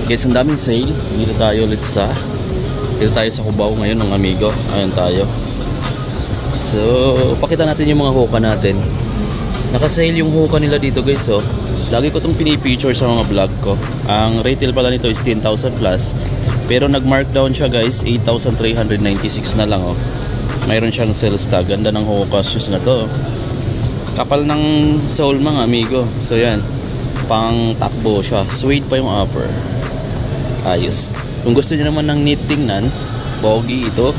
Guys, ang daming sale. Dito tayo sa Cubao ngayon ng Amigo. Ayun tayo. So, pakita natin yung mga hoka natin. Naka-sale yung hoka nila dito guys, oh. Lagi ko itong pinipicture sa mga vlog ko. Ang retail pala nito is 10,000 plus. Pero nag-markdown siya guys, 8,396 na lang, oh. Mayroon siyang sales tag. Ganda ng hoka shoes na to. Kapal ng sole mga amigo. So yan, pang takbo siya. Suede pa yung upper. Ayos. Kung gusto niyo naman ng neat tingnan, pogi ito.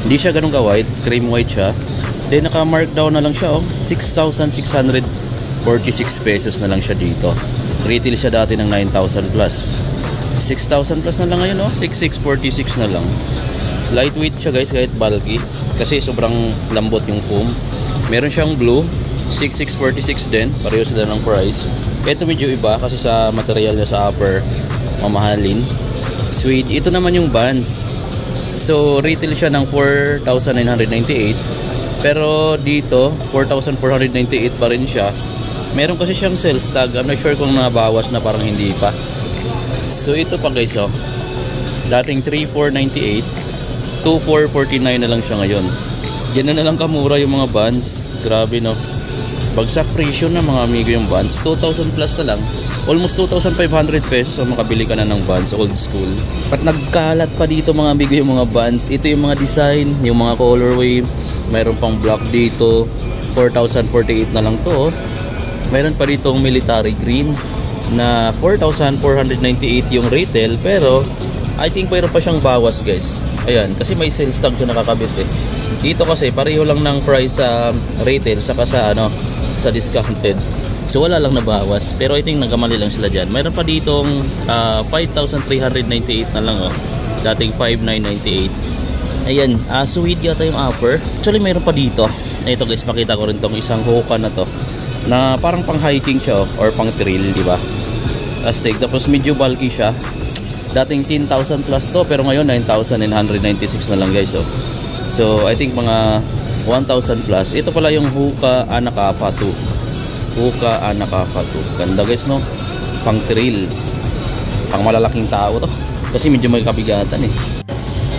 Hindi siya ganun ka-white, cream white siya. Then naka-markdown na lang siya, oh. 6,646 pesos na lang siya dito. Retail siya dati ng 9,000 plus. 6,000 plus na lang ngayon, oh. 6,646 na lang. Lightweight siya guys, kahit bulky. Kasi sobrang lambot yung foam. Meron siyang blue, 6,646 din. Pareho sila ng price. Ito medyo iba kasi sa material niya sa upper, mamahalin. Suede. Ito naman yung Vans. So retail siya ng 4,998. Pero dito 4,498 pa rin siya. Meron kasi siyang sales tag. I'm not sure kung nabawas na, parang hindi pa. So ito pa guys, oh. Dating 3,498, 2,449 na lang siya ngayon. Yan na lang kamura yung mga Vans. Grabe, no. Bagsak presyo na mga amigo yung Vans. 2,000 plus na lang. Almost 2,500 pesos ang makabili ka na ng Vans old school. At nagkalat pa dito mga amigo yung mga Vans. Ito yung mga design, yung mga colorway. Mayroon pang black dito. 4,048 na lang to, oh. Mayroon pa dito military green na 4,498 yung retail. Pero I think mayroon pa siyang bawas guys. Ayan, kasi may sales tag siya nakakabit eh. Dito kasi pareho lang ng price sa retail saka sa sa discounted. So wala lang nabawas. Pero I think nagkamali lang sila dyan. Mayroon pa ditong 5,398 na lang, oh. Dating 5,998. Ayan, suede yata yung upper. Actually mayroon pa dito. Ito guys, makita ko rin tong isang hoka na to, na parang pang hiking siya, oh, or pang trail, di ba? Astig. Tapos medyo bulky siya. Dating 10,000 plus to, pero ngayon 9,996 na lang guys, oh. So I think mga 1,000 plus. Ito pala yung Hoka Anacapa 2. Hoka Anacapa 2. Ganda guys, no? Pang trail. Pang malalaking tao to. Kasi medyo may kabigatan eh.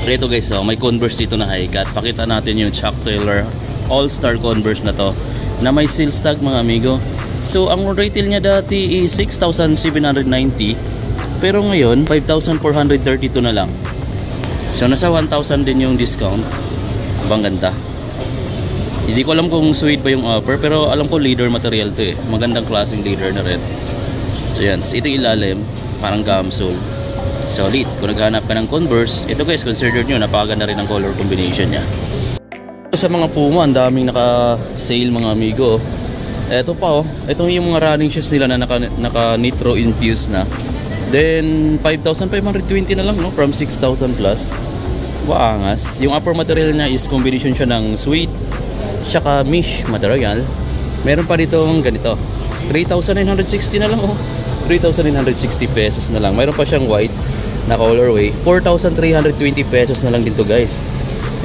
Ito guys, oh, may Converse dito na high cut. Pakita natin yung Chuck Taylor All-Star Converse na to, na may sales tag mga amigo. So ang retail niya dati is 6,790. Pero ngayon 5,432 na lang. So nasa 1,000 din yung discount. Abang ganda. Hindi ko alam kung suede ba yung upper, pero alam ko leather material to eh. Magandang klaseng leather na red. So yan, so, ito ilalim, parang gamsole. Solid. Kung naghanap ka ng Converse, ito guys, consider nyo, napakaganda rin ang color combination nya. Sa mga Puma, ang daming naka-sale mga amigo. Ito pa, oh. Ito yung mga running shoes nila na naka-nitro infused na. Then 5,520 na lang, no? From 6,000 plus. Waangas. Yung upper material niya is combination siya ng suede saka mesh material. Meron pa dito ganito, 3,960 na lang, oh. 3,960 pesos na lang. Meron pa siyang white na colorway, 4,320 pesos na lang dito guys.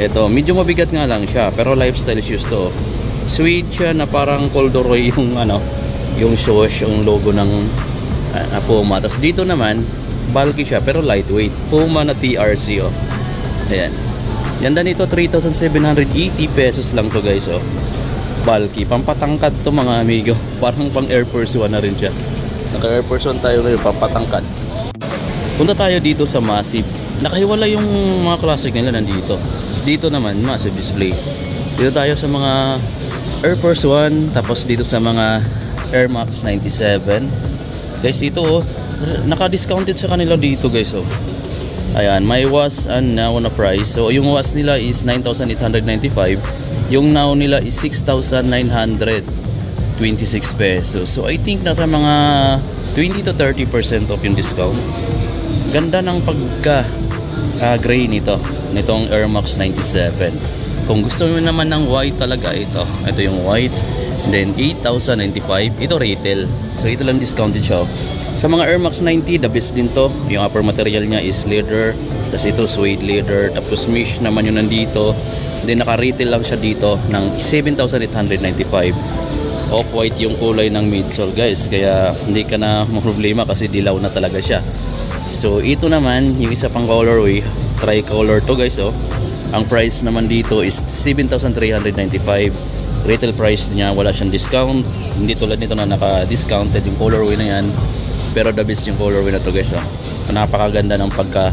Ito, medyo mabigat nga lang siya, pero lifestyle shoes to. Suede siya na parang corduroy yung yung swoosh, yung logo ng Puma. Tapos dito naman bulky siya pero lightweight, Puma na TRC, oh. Ayan. Ganda nito, 3,780 pesos lang to guys, oh. Bulky, pampatangkad to mga amigo. Parang pang Air Force 1 na rin siya. Naka Air Force 1 tayo ngayon, pampatangkad. Punta tayo dito sa Massive. Nakahiwala yung mga classic nila nandito. Tapos dito naman Massive display. Dito tayo sa mga Air Force 1. Tapos dito sa mga Air Max 97. Guys, ito, oh, naka-discounted sa kanila dito guys, oh. Ayan, may was and now na price. So yung was nila is 9,895. Yung now nila is 6,926 pesos. So I think nasa mga 20 to 30% off yung discount. Ganda ng pagka gray nitong Air Max 97. Kung gusto mo naman ng white talaga, ito yung white. Then 8,095. Ito retail. So ito lang discounted siya. Sa mga Air Max 90, the best din to. Yung upper material niya is leather. Tapos ito suede leather. Tapos mesh naman yung nandito. Then naka-retail lang siya dito ng 7,895. Off-white yung kulay ng midsole guys, kaya hindi ka na problema kasi dilaw na talaga siya. So ito naman yung isa pang colorway, tricolor to guys. Oh, ang price naman dito is 7,395. Retail price niya, wala siyang discount, hindi tulad nito na naka-discounted yung colorway na yan. Pero the best yung colorway na to guys. Oh, napakaganda ng pagka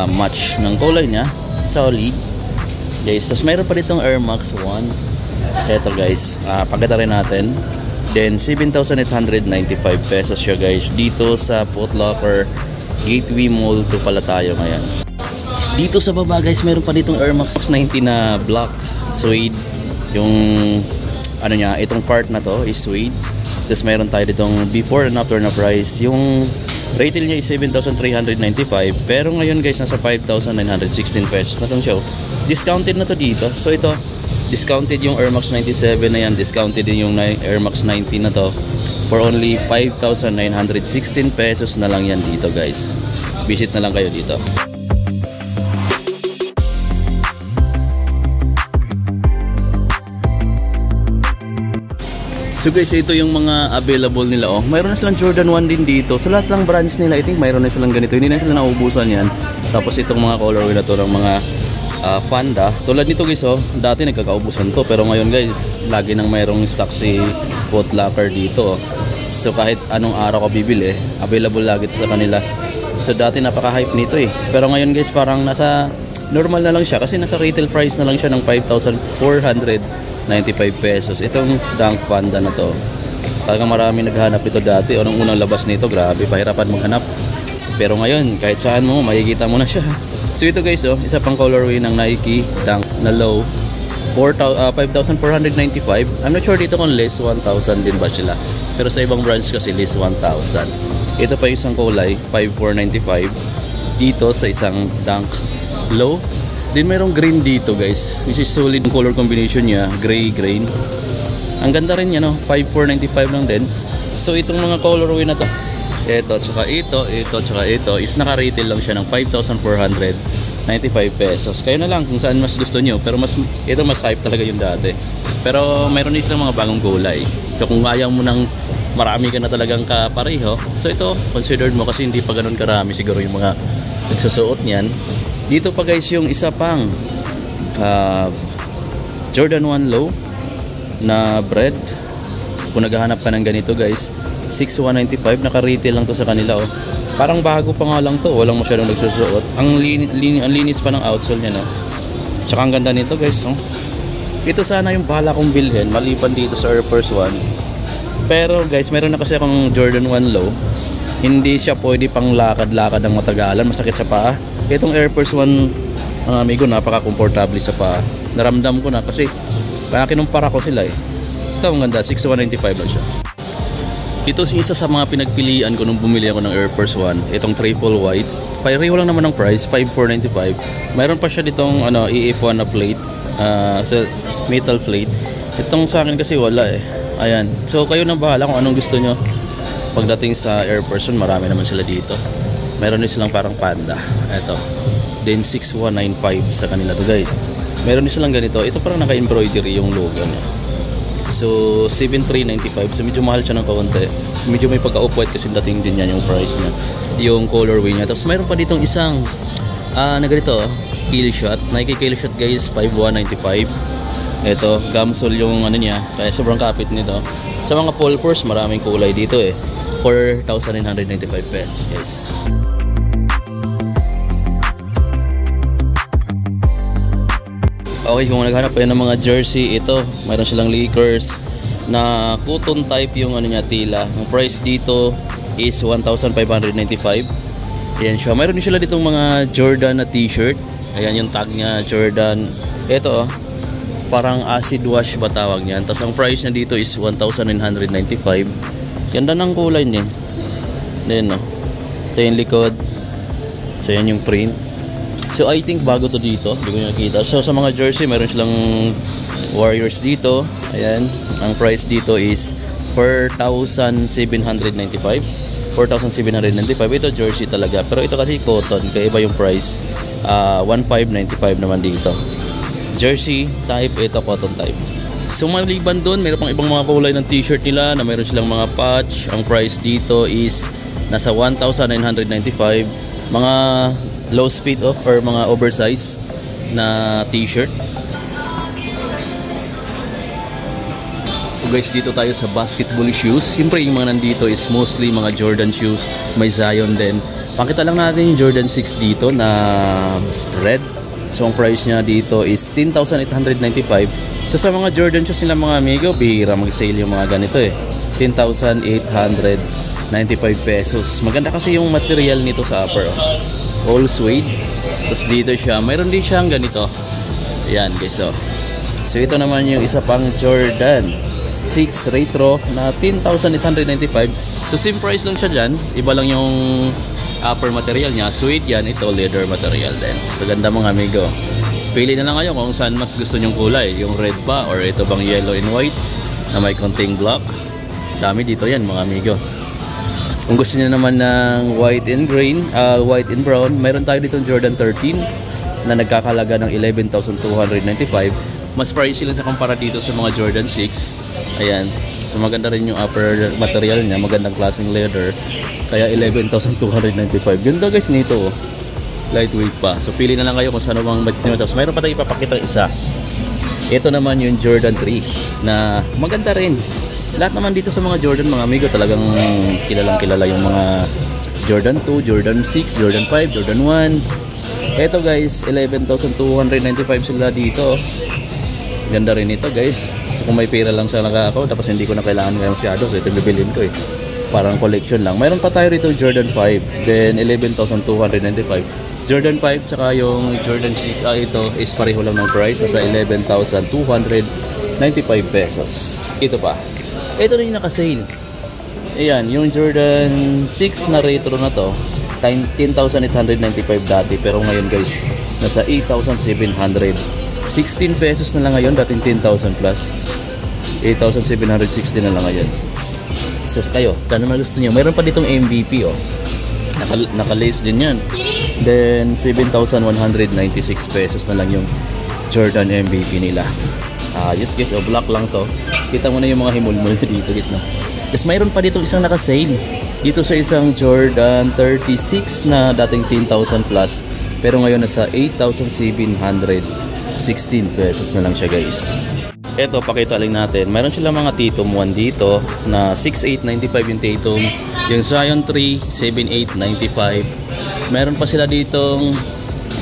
match ng kulay niya, solid guys. Tapos mayroon pa ditong Air Max 1. Eto guys, pagkita rin natin. Then 7,895 pesos siya guys. Dito sa Foot Locker Gateway Mall to pala tayo ngayon. Dito sa baba guys, meron pa ditong Air Max 90 na black suede. Yung ano niya, itong part na to is suede. Tapos meron tayo ditong before and after na price. Yung retail niya is 7,395, pero ngayon guys nasa 5,916 pesos na tong show. Discounted na to dito. So ito, discounted yung Air Max 97 na yan, discounted din yung Air Max 90 na to for only 5,916 pesos na lang yan dito guys. Visit na lang kayo dito. So guys, ito yung mga available nila. Oh, mayroon na silang Jordan 1 din dito. So lahat ng brands nila, I think mayroon na silang ganito. Hindi na sila naubusan yan. Tapos itong mga colorway na to ng mga Panda. Tulad nito guys, oh, dati nagkakaubusan to. Pero ngayon guys, lagi nang mayroong stock si Foot Locker dito. Oh. So kahit anong araw ka bibili, available lagi sa kanila. So dati napaka-hype nito eh. Pero ngayon guys, parang nasa normal na lang siya. Kasi nasa retail price na lang siya ng 5,495 pesos. Itong Dunk Panda na to, talagang marami naghahanap nito dati. O nung unang labas nito, grabe, pahirapan maghanap. Pero ngayon, kahit saan mo, makikita mo na siya. So ito guys, oh, isa pang colorway ng Nike Dunk na low, 5,495. I'm not sure dito kung less 1,000 din ba sila. Pero sa ibang brands kasi less 1,000. Ito pa yung isang kulay, 5,495. Dito sa isang Dunk low. Din mayroong green dito guys, which is solid color combination niya, gray green. Ang ganda rin niya, no? 5,495 lang din. So itong mga colorway na to, ito tsaka ito is naka-retail lang siya ng 5,495 pesos. Kayo na lang kung saan mas gusto nyo, pero ito mas hype talaga yung dati. Pero mayroon din silang mga bagong kulay. So kung ayaw mo ng marami ka na talagang kapareho, so ito considered mo kasi hindi pa ganun karami siguro yung mga nagsusuot niyan. Dito pa guys yung isa pang Jordan 1 low na bread. Kung naghahanap ka ng ganito guys, 6,195, naka-retail lang to sa kanila. Oh. Parang bago pa nga lang to, walang masyadong nagsusuot. Ang linis pa ng outsole niya, no? Tsaka ang ganda nito guys, no? Ito sana yung bala kong bilhin maliban dito sa Air Force 1. Pero guys, meron na kasi akong Jordan 1 low. Hindi siya pwede pang lakad-lakad ng matagalan, masakit sa paa. Itong Air Force 1, mga amigo, napaka-komportable sa paa. Naramdam ko na kasi kaya kinumpara ko sila eh. Ito ang ganda, 6,195 lang siya. Ito si isa sa mga pinagpilian ko nung bumili ako ng Air Force 1. Itong triple white. Pareho lang naman ng price, 5,495. Mayroon pa siya ditong EF1 na plate, sa metal plate. Itong sa akin kasi wala eh. Ayan. So kayo na bahala kung anong gusto nyo. Pagdating sa Air Force 1, marami naman sila dito. Meron din silang parang Panda. Ito. Then 6,195 sa kanila to guys. Meron din silang ganito. Ito parang naka-embroidery yung logo niya. So 7,395. So medyo mahal siya ng kaunti. Medyo may pagka-off-white kasi dating din yan yung price niya. Yung colorway niya. Tapos meron pa ditong isang na ganito, kill shot. Nike kill shot guys, 5,195. Ito, gamsol yung ano niya. Kaya sobrang kapit nito. Sa mga pulpers, maraming kulay dito eh. 4,995 pesos guys. Okay, kung naghanap kayo ng mga jersey, ito, mayroon silang Lakers na cotton type yung ano niya, tila. Ang price dito is 1,595. Ayan siya. Mayroon din sila ditong mga Jordan na t-shirt. Ayan yung tag niya, Jordan. Ito, parang acid wash ba tawag niyan. Tapos ang price niya dito is 1,995. Ganda ng kulay niya. Then, ito yung likod. So, yan yung print. So I think bago to dito, hindi ko nakita. So sa mga jersey, meron silang Warriors dito. Ayan, ang price dito is 4,795. 4,795. Ito jersey talaga. Pero ito kasi cotton, kaya iba yung price. 1,595 naman dito. Jersey type, ito cotton type. So maliban doon, meron pang ibang mga kulay ng t-shirt nila na meron silang mga patch. Ang price dito is nasa 1,995. Mga low fit or mga oversize na t-shirt. So guys, dito tayo sa basketball shoes. Siyempre yung mga nandito is mostly mga Jordan shoes. May Zion din. Pakita lang natin yung Jordan 6 dito na red. So ang price niya dito is 10,895. So sa mga Jordan shoes nila mga amigo, bihira mag-sale yung mga ganito eh. 10,895 pesos. Maganda kasi yung material nito sa upper. All suede. Tapos dito siya, mayroon din siyang ganito. Ayan guys, oh. So ito naman yung isa pang Jordan 6 Retro na 10,895. So same price lang siya dyan. Iba lang yung upper material niya. Suede yan, ito leather material din. So ganda mga amigo. Pili na lang kayo kung saan mas gusto nyong kulay. Yung red ba or ito bang yellow and white na may konting black. Dami dito yan mga amigo. Kung gusto niyo naman ng white and green, white and brown, mayroon tayo dito Jordan 13 na nagkakalaga ng 11,295. Mas pricey lang sa kumpara dito sa mga Jordan 6. Ayan. So maganda rin yung upper material niya, magandang klaseng leather. Kaya 11,295. Ganda guys nito. Lightweight pa. So pili na lang kayo kung saan bang budget nyo. Tapos mayroon pa tayong ipapakita isa. Ito naman yung Jordan 3 na maganda rin. Lahat naman dito sa mga Jordan mga amigo talagang kilalang kilala yung mga Jordan 2, Jordan 6, Jordan 5, Jordan 1. Ito guys, 11,295 sila dito. Ganda rin ito guys. So, kung may pera lang siya ako tapos hindi ko na kailangan ngayon masyado. So ito bibilin ko eh. Parang collection lang. Mayroon pa tayo rito Jordan 5. Then 11,295. Jordan 5 tsaka yung Jordan 6 ito is pareho lang ng price nasa 11,295 pesos. Ito pa. Ito na yung naka-sale. Ayan, yung Jordan 6 na retro na to 10,895 dati pero ngayon guys nasa 8,700. 16 pesos na lang ngayon, dating 10,000 plus. 8,760 na lang ngayon. So kayo, kung ano gusto nyo, mayroon pa ditong MVP oh. Naka-lace din yan. Then 7,196 pesos na lang yung Jordan MVP nila. Yes guys, oh, black lang to. Kita mo na yung mga himulmul dito guys, no? Yes, mayroon pa dito isang naka-sale. Dito sa isang Jordan 36 na dating 10,000 plus. Pero ngayon nasa 8,716 pesos na lang siya guys. Ito, pakita lang natin. Mayroon silang mga Tatum 1 dito na 6,895 yung Tatum. Yung Zion 3, 7,895. Meron pa sila ditong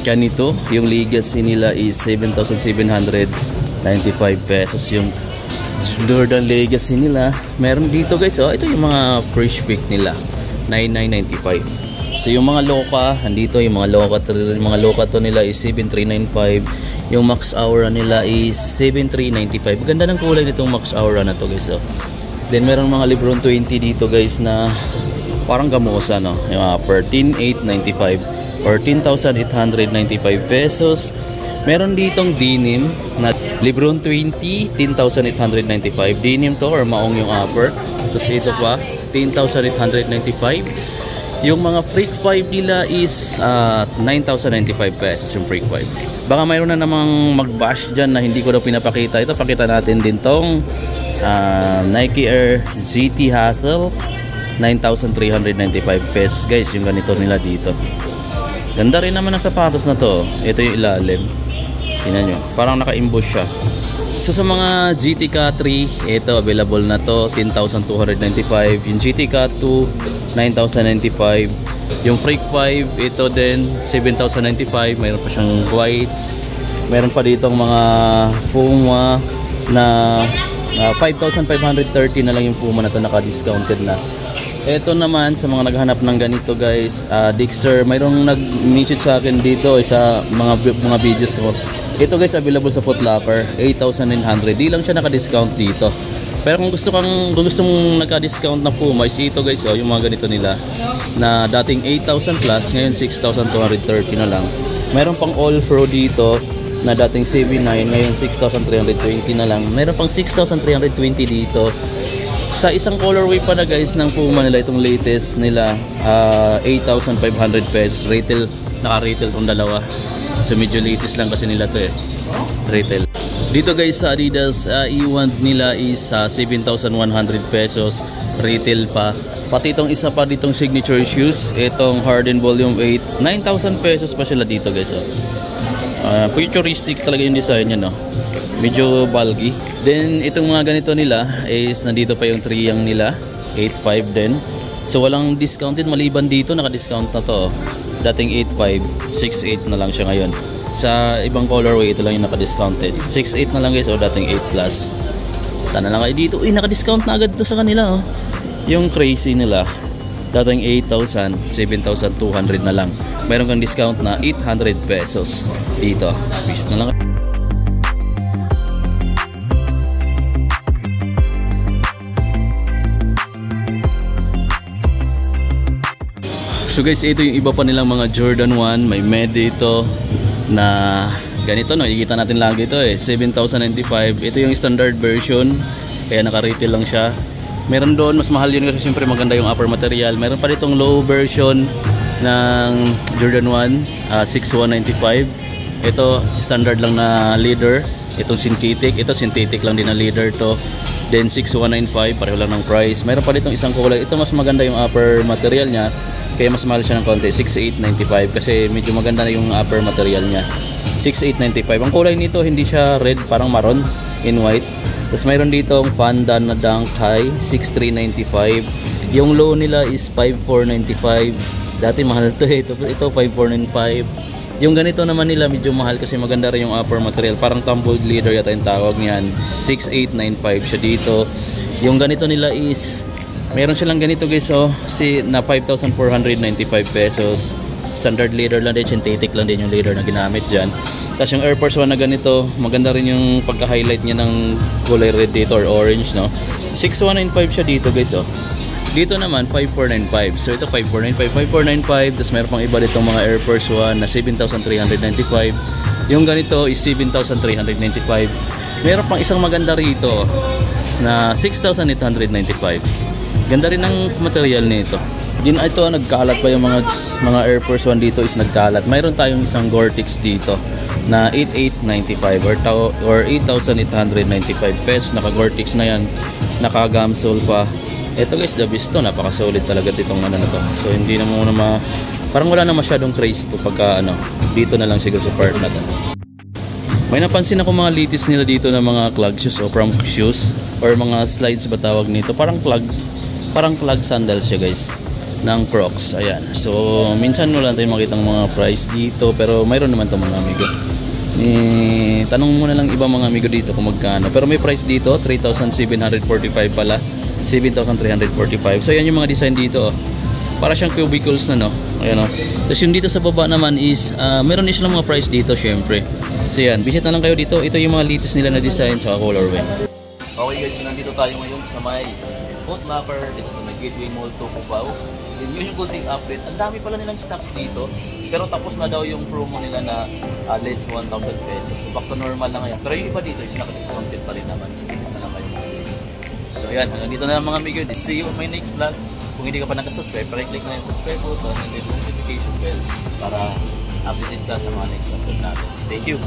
ganito. Yung Legacy nila is 7,795 pesos. Yung Jordan Legacy nila. Meron dito guys, oh, ito yung mga fresh pick nila. 9,995. So yung mga Loka, andito yung mga Loka to nila is 7,395. Yung Max Aura nila is 7,395. Ganda ng kulay nitong Max Aura na to guys, oh. Then meron mga Lebron 20 dito guys na parang gamusa, no? Yung upper 10,895 or 10,895 pesos. Meron ditong denim na Lebron 20, 10,895. Denim to or maong yung upper. Tapos ito pa 10,895. Yung mga Freak 5 nila is 9,095 pesos yung Freak 5. Baka mayroon na namang mag-bash dyan na hindi ko daw pinapakita. Ito, pakita natin din tong Nike Air GT Hustle. 9,395 pesos guys yung ganito nila dito. Ganda rin naman ang sapatos na to. Ito yung ilalim. Tingnan nyo, parang naka-emboss siya. So sa mga GTK 3, ito available na to 10,295. Yung GTK 2 9,095. Yung Freak 5 ito din 7,095. Mayroon pa siyang white. Meron pa ditong mga Puma na 5,530 na lang yung Puma na to, naka-discounted na. Ito naman sa mga naghanap ng ganito guys, Dexter, mayroong nag-message sa akin dito sa mga videos ko. Ito guys available sa Foot Locker, 8,900. Di lang siya naka-discount dito. Pero kung gusto mong naka-discount na Puma, is ito guys, oh, yung mga ganito nila na dating 8,000 plus, ngayon 6,230 na lang. Meron pang All Pro dito na dating 7,900, ngayon 6,320 na lang. Meron pang 6,320 dito. Sa isang colorway pa na guys ng Puma nila, itong latest nila, 8,500 pesos. Retail, naka-retail tong dalawa. So medyo latest lang kasi nila to eh. Retail. Dito guys sa Adidas, iwan nila is 7,100 pesos retail pa. Pati itong isa pa ditong signature shoes, itong Harden Volume 8, 9,000 pesos pa sila dito guys. Futuristic talaga yung design niya, no? Medyo bulky. Then itong mga ganito nila is nandito pa yung 3 yang nila, 8.5 din. So walang discounted maliban dito, naka-discount na to. Dating 8.5, 6.8 na lang siya ngayon. Sa ibang colorway, ito lang yung naka-discounted. 6.8 na lang guys, o dating 8 plus. Tana lang kayo dito. Uy, naka-discount na agad to sa kanila, oh. Yung crazy nila, dating 8,000, 7,200 na lang. Meron kang discount na 800 pesos dito. Peace na lang. So guys, ito yung iba pa nilang mga Jordan 1. May med dito na ganito, no? Ikita natin lagi ito 7,095. Ito yung standard version, kaya naka-retail lang siya. Meron doon, mas mahal yun kasi siyempre maganda yung upper material. Meron pa ditong low version ng Jordan 1, 6,195. Ito, standard lang na leather. Itong synthetic, ito synthetic lang din na leather to. Then 6,195, pareho lang ng price. Meron pa ditong isang kulay. Ito mas maganda yung upper material niya, kaya mas mahal siya ng konti, 6,895 kasi medyo maganda na yung upper material niya. 6,895. Ang kulay nito hindi siya red, parang maroon in white. Tapos mayroon dito ang Panda na Dunk High, 6,395. Yung low nila is 5,495. Dati mahal to ito 5,495. Yung ganito naman nila medyo mahal kasi maganda rin yung upper material, parang tumbled leather yata yung tawag niyan. 6,895 siya dito. Yung ganito nila is meron silang ganito guys, na 5,495 pesos. Standard leather lang din, synthetic lang din yung leather na ginamit dyan. Tapos yung Air Force 1 na ganito, maganda rin yung pagka-highlight niya ng kulay red dito or orange, no? 6,195 siya dito guys, Dito naman 5,495. So ito 5,495, 5,495. Tapos meron pang iba dito mga Air Force 1 na 7,395. Yung ganito is 7,395. Meron pang isang maganda rito na 6,895. Ganda rin ang material nito. Din ito nagkalat pa yung mga Air Force 1 dito is nagkalat. Mayroon tayong isang Gore-Tex dito na 8,895 or 8,895 pesos. Naka Gore-Tex na yan. Naka Gamsole pa. Ito guys, the best to. Napaka-solid talaga itong ano na to. So hindi na muna parang wala na masyadong craze to pagka dito na lang siguro sa part na to. May napansin ako mga litis nila dito na mga clog shoes o prom shoes or mga slides ba tawag nito. Parang clog sandals siya guys ng Crocs. Ayan. So minsan wala tayong makitang mga price dito, pero mayroon naman itong mga amigo. Tanong muna lang ibang mga amigo dito kung magkano. Pero may price dito, 3,745 pala. 7,345. So yan yung mga design dito. Para siyang cubicles na, no? Ayan, Tapos yung dito sa baba naman is meron din silang mga price dito syempre. So yan, visit na lang kayo dito. Ito yung mga latest nila na design sa colorway. Okay guys, so nandito tayo ngayon sa may Foot Locker dito sa Gateway Mall to Cubao. Yun yung Golding update. Ang dami pala nilang stocks dito, pero tapos na daw yung promo nila na less 1,000 pesos. So back to normal na ngayon. Pero yung iba dito is naka-discounted pa rin naman. So visit na lang kayo. So yan, hanggang dito na lang mga amigo. See you on my next vlog. Kung hindi ka pa nakasubscribe, para-click na yung subscribe button and then notification bell para updated ka sa mga next upload natin. Thank you!